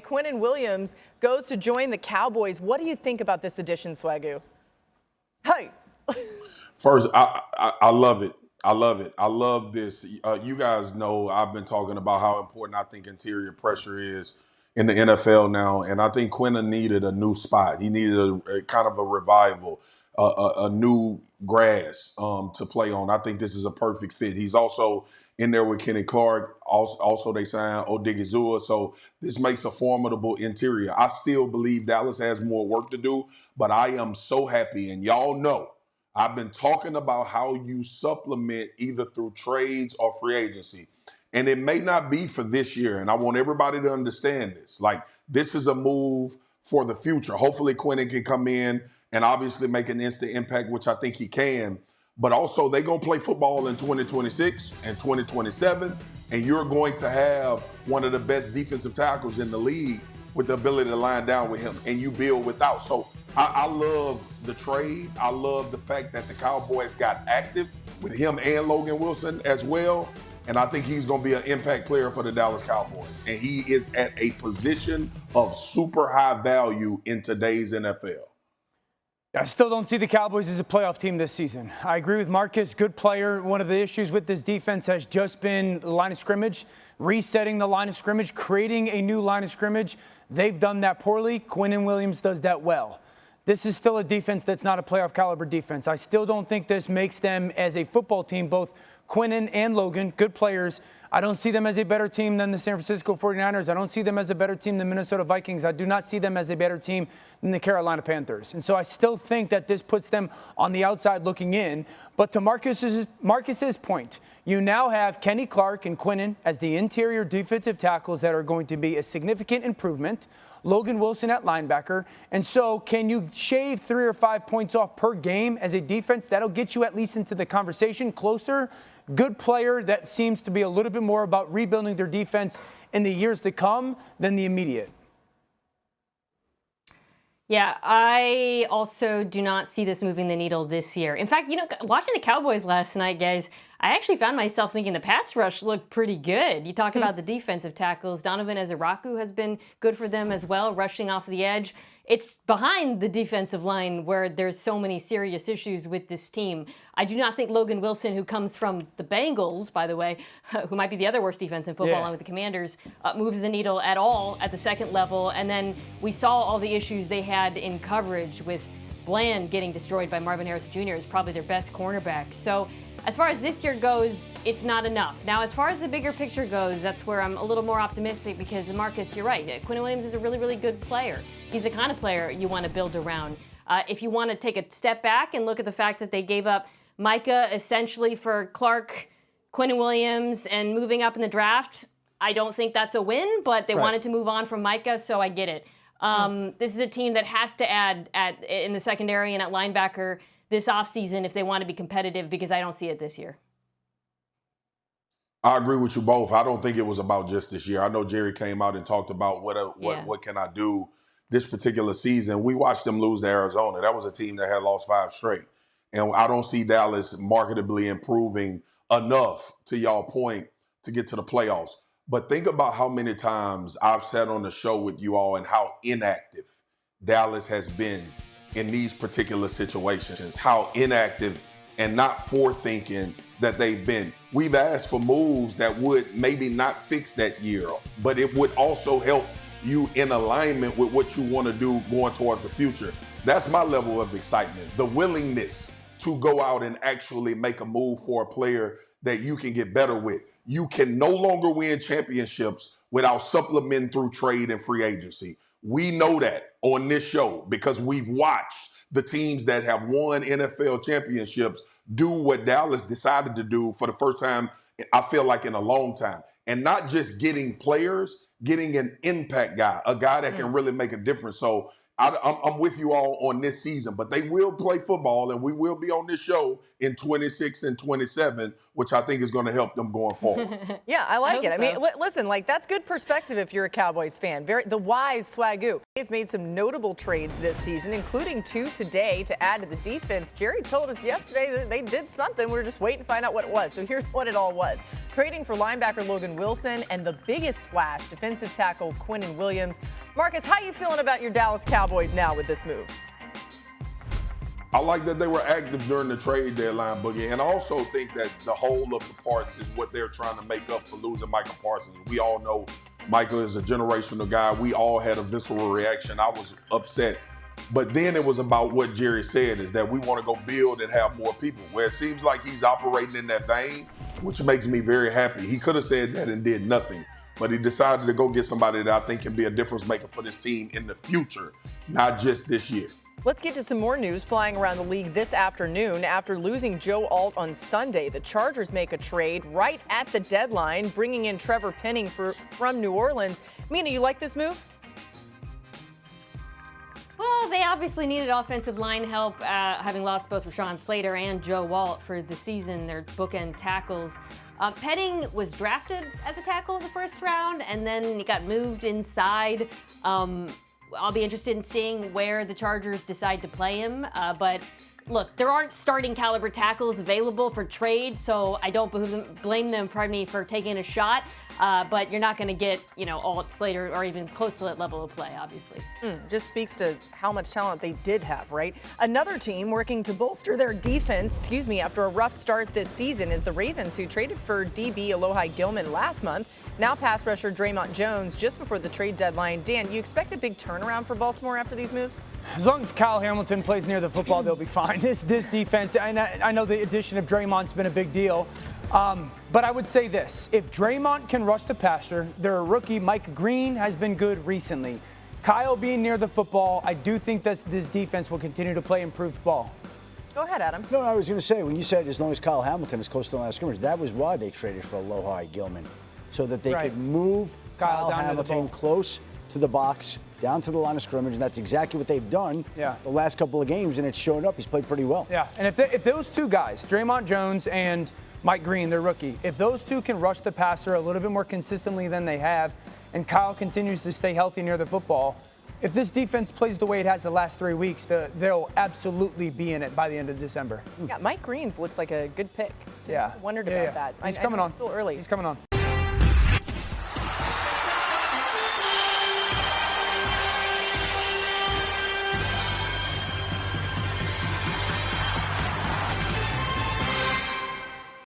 Quinnen Williams goes to join the Cowboys. What do you think about this addition, Swagu? Hey. First, I love it. I love it. I love this. You guys know I've been talking about how important I think interior pressure is in the NFL now, and I think Quinnen needed a new spot. He needed a kind of a revival, a new grass to play on. I think this is a perfect fit. He's also in there with Kenny Clark. Also they signed Odigizua, so this makes a formidable interior. I still believe Dallas has more work to do, but I am so happy, and y'all know I've been talking about how you supplement either through trades or free agency. And it may not be for this year, and I want everybody to understand this. Like, this is a move for the future. Hopefully Quinnen can come in and obviously make an instant impact, which I think he can. But also, they're going to play football in 2026 and 2027, and you're going to have one of the best defensive tackles in the league with the ability to line down with him, and you build without. So I love the trade. I love the fact that the Cowboys got active with him and Logan Wilson as well. And I think he's going to be an impact player for the Dallas Cowboys. And he is at a position of super high value in today's NFL. I still don't see the Cowboys as a playoff team this season. I agree with Marcus, good player. One of the issues with this defense has just been the line of scrimmage, resetting the line of scrimmage, creating a new line of scrimmage. They've done that poorly. Quinnen Williams does that well. This is still a defense that's not a playoff caliber defense. I still don't think this makes them as a football team, both Quinnen and Logan, good players. I don't see them as a better team than the San Francisco 49ers. I don't see them as a better team than the Minnesota Vikings. I do not see them as a better team than the Carolina Panthers. And so I still think that this puts them on the outside looking in. But to Marcus's point, you now have Kenny Clark and Quinnen as the interior defensive tackles that are going to be a significant improvement. Logan Wilson at linebacker. And so can you shave 3 or 5 points off per game as a defense? That'll get you at least into the conversation closer. Good player that seems to be a little bit more about rebuilding their defense in the years to come than the immediate. Yeah, I also do not see this moving the needle this year. In fact, watching the Cowboys last night, guys, I actually found myself thinking the pass rush looked pretty good. You talk about the defensive tackles. Donovan Ezeraku has been good for them as well, rushing off the edge. It's behind the defensive line where there's so many serious issues with this team. I do not think Logan Wilson, who comes from the Bengals, by the way, who might be the other worst defense in football along with the Commanders, moves the needle at all at the second level. And then we saw all the issues they had in coverage with Bland getting destroyed by Marvin Harrison Jr. is probably their best cornerback. So as far as this year goes, it's not enough. Now, as far as the bigger picture goes, that's where I'm a little more optimistic because, Marcus, you're right. Quinnen Williams is a really, really good player. He's the kind of player you want to build around. If you want to take a step back and look at the fact that they gave up Micah essentially for Clark, Quinnen Williams, and moving up in the draft, I don't think that's a win, but they wanted to move on from Micah, so I get it. This is a team that has to add in the secondary and at linebacker this offseason if they want to be competitive, because I don't see it this year. I agree with you both. I don't think it was about just this year. I know Jerry came out and talked about what can I do this particular season. We watched them lose to Arizona. That was a team that had lost 5 straight. And I don't see Dallas marketably improving enough, to y'all point, to get to the playoffs. But think about how many times I've sat on the show with you all and how inactive Dallas has been in these particular situations, how inactive and not forethinking that they've been. We've asked for moves that would maybe not fix that year, but it would also help you in alignment with what you want to do going towards the future. That's my level of excitement, the willingness to go out and actually make a move for a player that you can get better with. You can no longer win championships without supplementing through trade and free agency. We know that on this show because we've watched the teams that have won NFL championships do what Dallas decided to do for the first time, I feel like, in a long time. And not just getting players, getting an impact guy, a guy that can really make a difference. So I'm with you all on this season, but they will play football, and we will be on this show in 26 and 27, which I think is going to help them going forward. Yeah, I like it. I mean, so. listen, like that's good perspective if you're a Cowboys fan. The wise Swagu. They've made some notable trades this season, including 2 today to add to the defense. Jerry told us yesterday that they did something. We're just waiting to find out what it was. So here's what it all was. Trading for linebacker Logan Wilson and the biggest splash, defensive tackle Quinnen Williams. Marcus, how you feeling about your Dallas Cowboys now with this move? I like that they were active during the trade deadline, Boogie, and I also think that the whole of the parts is what they're trying to make up for losing Michael Parsons. We all know Michael is a generational guy. We all had a visceral reaction. I was upset. But then it was about what Jerry said, is that we want to go build and have more people. Where it seems like he's operating in that vein, which makes me very happy. He could have said that and did nothing, but he decided to go get somebody that I think can be a difference maker for this team in the future, not just this year. Let's get to some more news flying around the league this afternoon. After losing Joe Alt on Sunday, the Chargers make a trade right at the deadline, bringing in Trevor Penning from New Orleans. Mina, you like this move? Well, they obviously needed offensive line help, having lost both Rashawn Slater and Joe Walt for the season, their bookend tackles. Penning was drafted as a tackle in the first round, and then he got moved inside. I'll be interested in seeing where the Chargers decide to play him. But look, there aren't starting caliber tackles available for trade, so I don't blame them for taking a shot. But you're not going to get, Alt, Slater, or even close to that level of play, obviously. Just speaks to how much talent they did have, right? Another team working to bolster their defense, after a rough start this season is the Ravens, who traded for DB Alohi Gilman last month. Now pass rusher Draymond Jones just before the trade deadline. Dan, you expect a big turnaround for Baltimore after these moves? As long as Kyle Hamilton plays near the football, they'll be fine. This defense, I know the addition of Draymond's been a big deal. But I would say this, if Draymond can rush the passer, their rookie Mike Green has been good recently. Kyle being near the football, I do think that this defense will continue to play improved ball. Go ahead, Adam. No, I was going to say, when you said as long as Kyle Hamilton is close to the line of scrimmage, that was why they traded for Alohi Gilman, so that they could move Kyle Hamilton close to the box, down to the line of scrimmage, and that's exactly what they've done the last couple of games, and it's showing up. He's played pretty well. Yeah, and if those two guys, Draymond Jones and Mike Green, their rookie, if those two can rush the passer a little bit more consistently than they have, and Kyle continues to stay healthy near the football, if this defense plays the way it has the last 3 weeks, they'll absolutely be in it by the end of December. Yeah, Mike Green's looked like a good pick. So I wondered about that. He's coming on. It's still early. He's coming on.